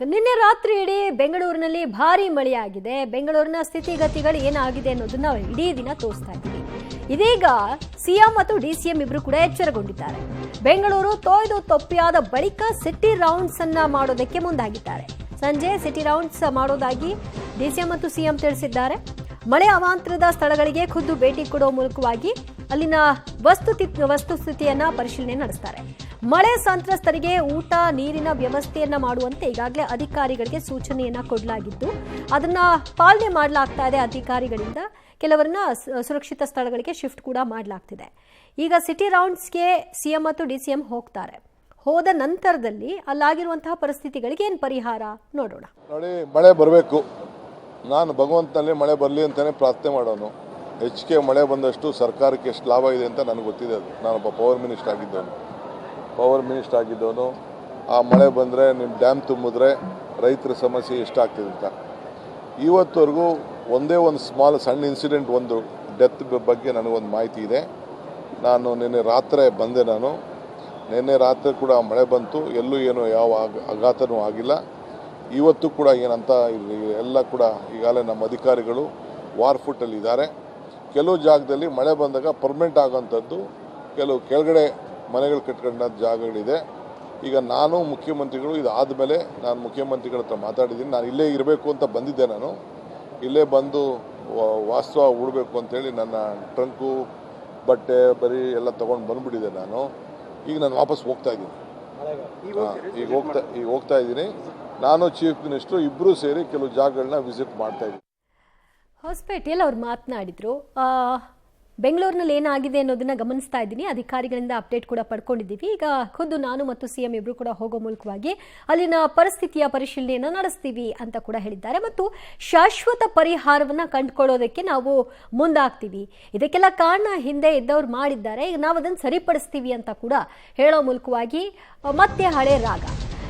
ನಿನ್ನೆ ರಾತ್ರಿ ಇಡೀ ಬೆಂಗಳೂರಿನಲ್ಲಿ ಭಾರಿ ಮಳೆಯಾಗಿದೆ. ಬೆಂಗಳೂರಿನ ಸ್ಥಿತಿಗತಿಗಳು ಏನಾಗಿದೆ ಅನ್ನೋದನ್ನ ಇಡೀ ದಿನ ತೋರಿಸ್ತಾ ಇದ್ದೀವಿ. ಇದೀಗ ಸಿಎಂ ಮತ್ತು ಡಿಸಿಎಂ ಇಬ್ರು ಕೂಡ ಎಚ್ಚರಗೊಂಡಿದ್ದಾರೆ. ಬೆಂಗಳೂರು ತೊಯ್ದು ತೊಪ್ಪಿಯಾದ ಬಳಿಕ ಸಿಟಿ ರೌಂಡ್ಸ್ ಅನ್ನ ಮಾಡೋದಕ್ಕೆ ಮುಂದಾಗಿದ್ದಾರೆ. ಸಂಜೆ ಸಿಟಿ ರೌಂಡ್ಸ್ ಮಾಡೋದಾಗಿ ಡಿಸಿಎಂ ಮತ್ತು ಸಿಎಂ ತಿಳಿಸಿದ್ದಾರೆ. ಮಳೆ ಅವಾಂತರದ ಸ್ಥಳಗಳಿಗೆ ಖುದ್ದು ಭೇಟಿ ಕೊಡುವ ಮೂಲಕವಾಗಿ ಅಲ್ಲಿನ ವಸ್ತುಸ್ಥಿತಿಯನ್ನ ಪರಿಶೀಲನೆ ನಡೆಸ್ತಾರೆ. ಮಳೆ ಸಂತ್ರಸ್ತರಿಗೆ ಊಟ ನೀರಿನ ವ್ಯವಸ್ಥೆಯನ್ನ ಮಾಡುವಂತೆ ಈಗಾಗಲೇ ಅಧಿಕಾರಿಗಳಿಗೆ ಸೂಚನೆಯನ್ನ ಕೊಡಲಾಗಿದ್ದು ಅದನ್ನ ಪಾಲನೆ ಮಾಡಲಾಗ್ತಾ ಇದೆ. ಅಧಿಕಾರಿಗಳಿಂದ ಕೆಲವರನ್ನ ಸುರಕ್ಷಿತ ಸ್ಥಳಗಳಿಗೆ ಶಿಫ್ಟ್ ಕೂಡ ಮಾಡಲಾಗ್ತಿದೆ. ಈಗ ಸಿಟಿ ರೌಂಡ್ಸ್ಗೆ ಸಿಎಂ ಮತ್ತು ಡಿಸಿಎಂ ಹೋಗ್ತಾರೆ. ಹೋದ ನಂತರದಲ್ಲಿ ಅಲ್ಲಾಗಿರುವಂತಹ ಪರಿಸ್ಥಿತಿಗಳಿಗೆ ಏನು ಪರಿಹಾರ ನೋಡೋಣ. ನೋಡಿ, ಮಳೆ ಬರಬೇಕು. ನಾನು ಭಗವಂತನಲ್ಲಿ ಮಳೆ ಬರಲಿ ಅಂತಾನೆ ಪ್ರಾರ್ಥನೆ ಮಾಡೋನು. ಹೆಚ್ಚಿಗೆ ಮಳೆ ಬಂದಷ್ಟು ಸರ್ಕಾರಕ್ಕೆ ಎಷ್ಟು ಲಾಭ ಇದೆ ಅಂತ ನನಗೆ ಗೊತ್ತಿದೆ. ಅದು ನಾನೊಬ್ಬ ಪವರ್ ಮಿನಿಸ್ಟರ್ ಆಗಿದ್ದವನು. ಆ ಮಳೆ ಬಂದರೆ ನಿಮ್ಮ ಡ್ಯಾಮ್ ತುಂಬಿದ್ರೆ ರೈತರ ಸಮಸ್ಯೆ ಎಷ್ಟಾಗ್ತಿದೆ ಅಂತ. ಇವತ್ತವರೆಗೂ ಒಂದೇ ಒಂದು ಸಣ್ಣ ಇನ್ಸಿಡೆಂಟ್, ಒಂದು ಡೆತ್ ಬಗ್ಗೆ ನನಗೊಂದು ಮಾಹಿತಿ ಇದೆ. ನಾನು ನಿನ್ನೆ ರಾತ್ರಿ ಬಂದೆ. ನಿನ್ನೆ ರಾತ್ರಿ ಕೂಡ ಮಳೆ ಬಂತು, ಎಲ್ಲೂ ಏನು ಯಾವ ಆಘಾತನೂ ಆಗಿಲ್ಲ. ಇವತ್ತು ಕೂಡ ಏನಂತ ಎಲ್ಲ ಕೂಡ ಈಗಾಗಲೇ ನಮ್ಮ ಅಧಿಕಾರಿಗಳು ವಾರ್ ಫುಟ್ಟಲ್ಲಿ ಇದ್ದಾರೆ. ಕೆಲವು ಜಾಗದಲ್ಲಿ ಮಳೆ ಬಂದಾಗ ಪರ್ಮನೆಂಟ್ ಆಗೋಂಥದ್ದು, ಕೆಲವು ಕೆಳಗಡೆ ಮನೆಗಳು ಕಟ್ಕೊಂಡ ಜಾಗಗಳಿದೆ. ಈಗ ನಾನು ಮುಖ್ಯಮಂತ್ರಿಗಳು ಇದಾದ ಮೇಲೆ ನಾನು ಮುಖ್ಯಮಂತ್ರಿಗಳ ಹತ್ರ ಮಾತಾಡಿದ್ದೀನಿ. ನಾನು ಇಲ್ಲೇ ಇರಬೇಕು ಅಂತ ಬಂದಿದ್ದೆ. ನಾನು ಇಲ್ಲೇ ಬಂದು ವಾಸ್ತವ ಉಡಬೇಕು ಅಂತೇಳಿ ನನ್ನ ಟ್ರಂಕು ಬಟ್ಟೆ ಬರೀ ಎಲ್ಲ ತೊಗೊಂಡು ಬಂದುಬಿಟ್ಟಿದ್ದೆ. ಈಗ ನಾನು ವಾಪಸ್ ಹೋಗ್ತಾ ಇದ್ದೀನಿ. ಈಗ ಹೋಗ್ತಾ ಇದ್ದೀನಿ. ನಾನು ಚೀಫ್ ಮಿನಿಸ್ಟರ್ ಇಬ್ಬರೂ ಸೇರಿ ಕೆಲವು ಜಾಗಗಳನ್ನ ವಿಸಿಟ್ ಮಾಡ್ತಾ ಇದ್ದೀನಿ. ಹೊಸಪೇಟೆಯಲ್ಲಿ ಅವ್ರು ಮಾತನಾಡಿದ್ರು. ಬೆಂಗಳೂರಿನಲ್ಲಿ ಏನಾಗಿದೆ ಅನ್ನೋದನ್ನ ಗಮನಿಸ್ತಾ ಇದ್ದೀನಿ. ಅಧಿಕಾರಿಗಳಿಂದ ಅಪ್ಡೇಟ್ ಕೂಡ ಪಡ್ಕೊಂಡಿದ್ದೀವಿ. ಈಗ ಖುದ್ದು ನಾನು ಮತ್ತು ಸಿಎಂ ಇಬ್ರು ಕೂಡ ಹೋಗೋ ಮೂಲಕವಾಗಿ ಅಲ್ಲಿನ ಪರಿಸ್ಥಿತಿಯ ಪರಿಶೀಲನೆಯನ್ನು ನಡೆಸ್ತೀವಿ ಅಂತ ಕೂಡ ಹೇಳಿದ್ದಾರೆ. ಮತ್ತು ಶಾಶ್ವತ ಪರಿಹಾರವನ್ನ ಕಂಡುಕೊಳ್ಳೋದಕ್ಕೆ ನಾವು ಮುಂದಾಗ್ತೀವಿ. ಇದಕ್ಕೆಲ್ಲ ಕಾರಣ ಹಿಂದೆ ಇದ್ದವ್ರು ಮಾಡಿದ್ದಾರೆ, ಈಗ ನಾವು ಅದನ್ನು ಸರಿಪಡಿಸ್ತೀವಿ ಅಂತ ಕೂಡ ಹೇಳೋ ಮೂಲಕವಾಗಿ ಮತ್ತೆ ಹಳೆ ರಾಗ.